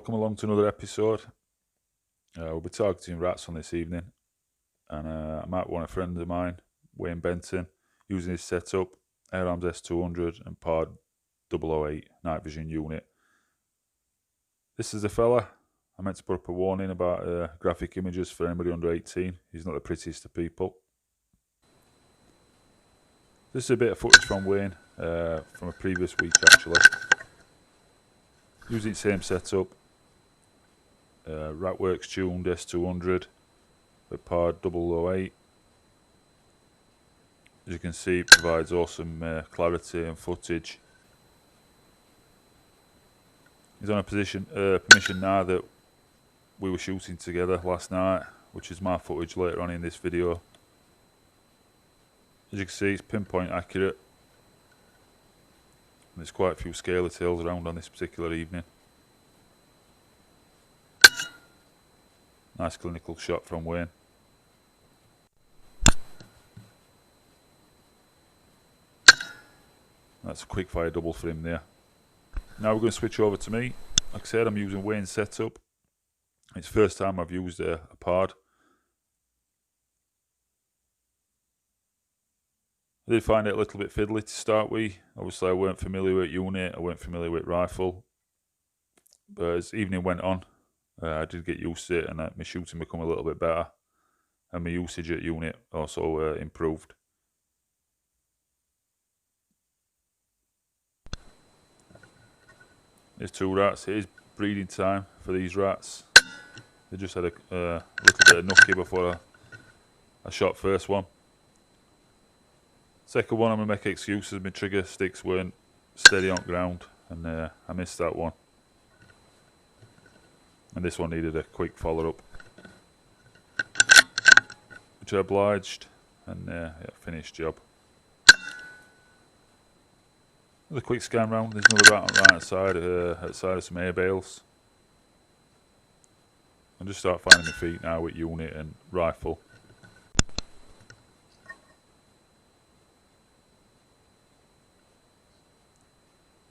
welcome along to another episode. We'll be targeting rats on this evening, and I might want a friend of mine, Wayne Benton, using his setup, Air Arms S200 and Pod 008 night vision unit. This is the fella. I meant to put up a warning about graphic images for anybody under 18. He's not the prettiest of people. This is a bit of footage from Wayne from a previous week actually. Using the same setup, Ratworks tuned S200 with Pod 008. As you can see, it provides awesome clarity and footage. He's on a permission now that we were shooting together last night, which is my footage later on in this video. As you can see, it's pinpoint accurate. And there's quite a few Scaley tails around on this particular evening. Nice clinical shot from Wayne. That's a quick fire double for him there. Now we're going to switch over to me. Like I said, I'm using Wayne's setup. It's the first time I've used a pod. I did find it a little bit fiddly to start with. Obviously I weren't familiar with unit, I weren't familiar with rifle. But as evening went on, I did get used to it, and my shooting become a little bit better. And my usage at unit also improved. There's two rats. It is breeding time for these rats. They just had a little bit of nookie before I shot first one. Second one, I'm going to make excuses. My trigger sticks weren't steady on ground, and I missed that one. And this one needed a quick follow-up, which I obliged, and yeah, finished job. Another quick scan round. There's another rat on the right side, outside of some air bales. I'll just start finding my feet now with unit and rifle.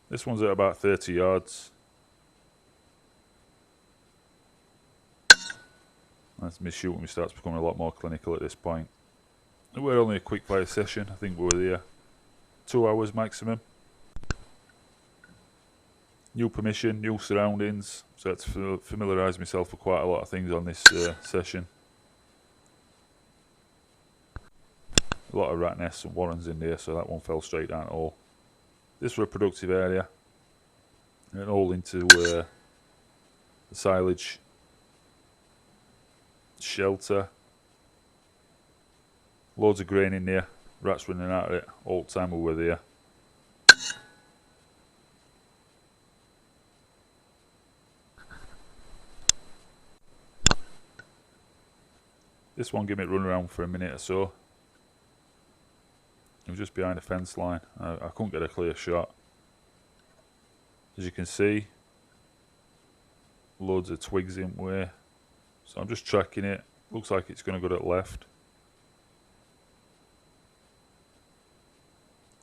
This one's at about 30 yards. As my shooting starts becoming a lot more clinical at this point. We're only a quick fire session. I think we were there 2 hours maximum. New permission, new surroundings. So I had to familiarise myself with quite a lot of things on this session. A lot of rat nests and warrens in there, so that one fell straight down at all. This was a productive area. And all into the silage shelter. Loads of grain in there. Rats running out of it all the time we were there. This one gave me a run around for a minute or so. It was just behind a fence line. I couldn't get a clear shot. As you can see, loads of twigs in way. So I'm just tracking it. Looks like it's going to go to the left.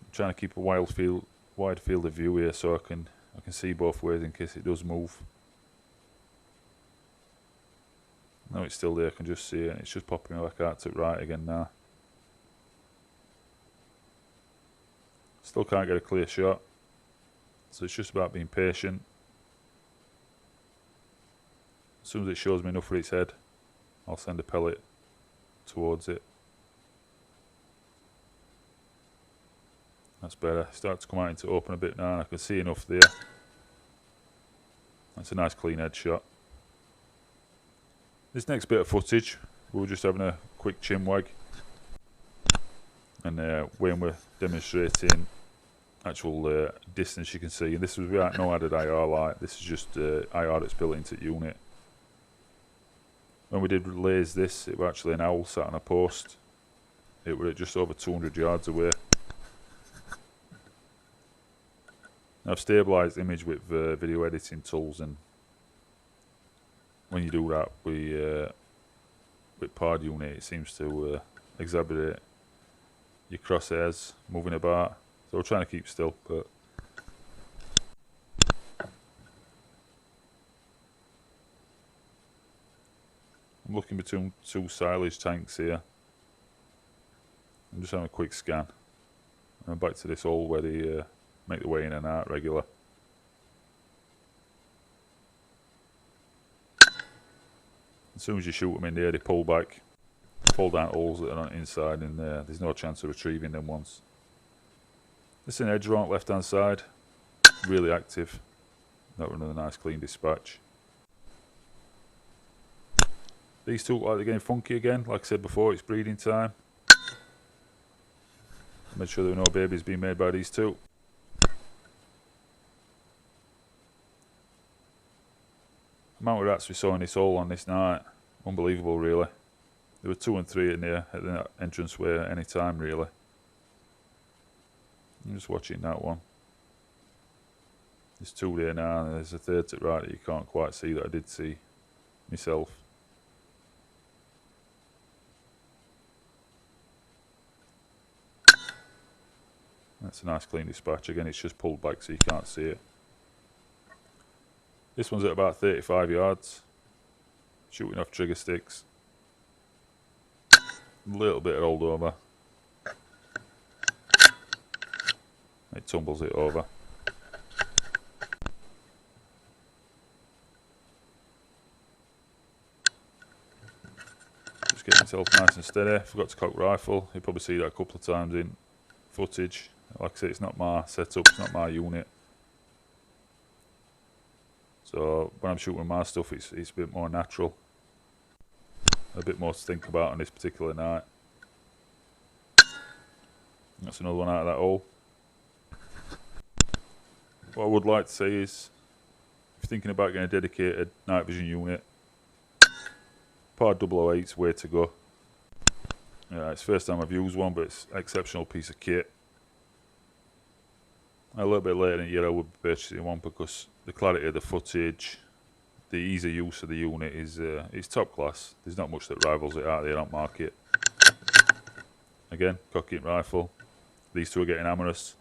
I'm trying to keep a wide field of view here so I can see both ways in case it does move. No, it's still there. I can just see it. It's just popping back out to the right again now. Still can't get a clear shot. So it's just about being patient. As soon as it shows me enough for its head, I'll send a pellet towards it. That's better. Start to come out into open a bit now, and I can see enough there. That's a nice clean head shot. This next bit of footage, we were just having a quick chin wag, and when we're demonstrating actual distance, you can see, and this was without no added IR light. This is just IR that's built into the unit. When we did laze this, it was actually an owl sat on a post. It was at just over 200 yards away. Now, I've stabilised the image with video editing tools, and when you do that with pod unit, it seems to exaggerate your crosshairs moving about. So we're trying to keep still, but I'm looking between two silage tanks here. I'm just having a quick scan. I'm back to this hole where they make the way in and out regular. As soon as you shoot them in there, they pull back, fall down holes that are not inside, and there's no chance of retrieving them once. This is an edge round left hand side, really active. That was another nice clean dispatch. These two look like they're getting funky again. Like I said before, it's breeding time. Make sure there are no babies being made by these two. The amount of rats we saw in this hole on this night, unbelievable really. There were 2 and 3 in there at the entranceway at any time really. I'm just watching that one. There's 2 there now, and there's a third to the right that you can't quite see that I did see myself. That's a nice clean dispatch. Again, it's just pulled back so you can't see it. This one's at about 35 yards. Shooting off trigger sticks. A little bit rolled over. It tumbles it over. Just getting myself nice and steady. Forgot to cock rifle. You'll probably see that a couple of times in footage. Like I say, it's not my setup, it's not my unit. So when I'm shooting my stuff, it's a bit more natural. A bit more to think about on this particular night. That's another one out of that hole. What I would like to say is, if you're thinking about getting a dedicated night vision unit, Part 008's way to go. It's the first time I've used one, but it's an exceptional piece of kit. A little bit later in the year I would be purchasing one because the clarity of the footage, the ease of use of the unit is top class. There's not much that rivals it out there on market. Again, cocking rifle. These two are getting amorous.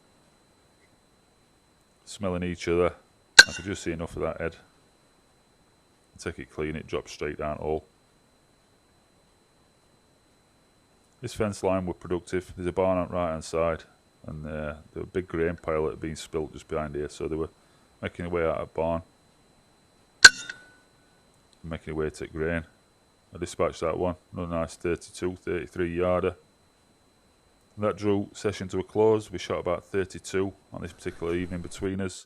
Smelling each other. I could just see enough of that head. Take it clean, it drops straight down hole. This fence line were productive. There's a barn on the right hand side, and there was a big grain pile that had been spilt just behind here, so they were making their way out of the barn, making their way to the grain. I dispatched that one, another nice 32, 33 yarder. That drew session to a close. We shot about 32 on this particular evening between us.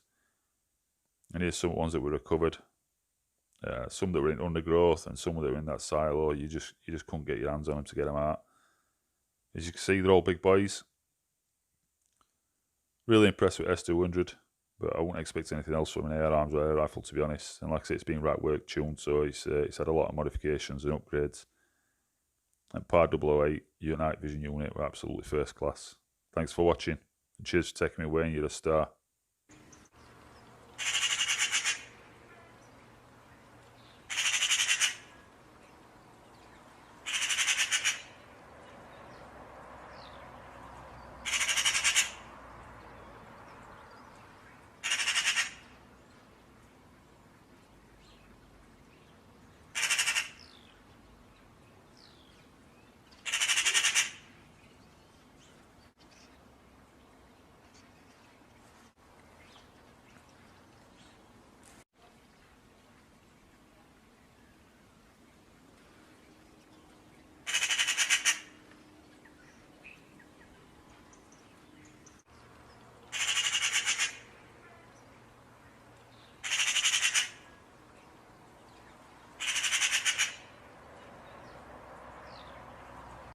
And here's some ones that were recovered. Some that were in undergrowth and some that were in that silo. You just couldn't get your hands on them to get them out. As you can see, they're all big boys. Really impressed with S200, but I wouldn't expect anything else from an air arms or air rifle, to be honest. And like I say, it's been Ratworks tuned, so it's had a lot of modifications and upgrades. And Part 008, your night vision unit, were absolutely first class. Thanks for watching, and cheers for taking me away, and you're a star.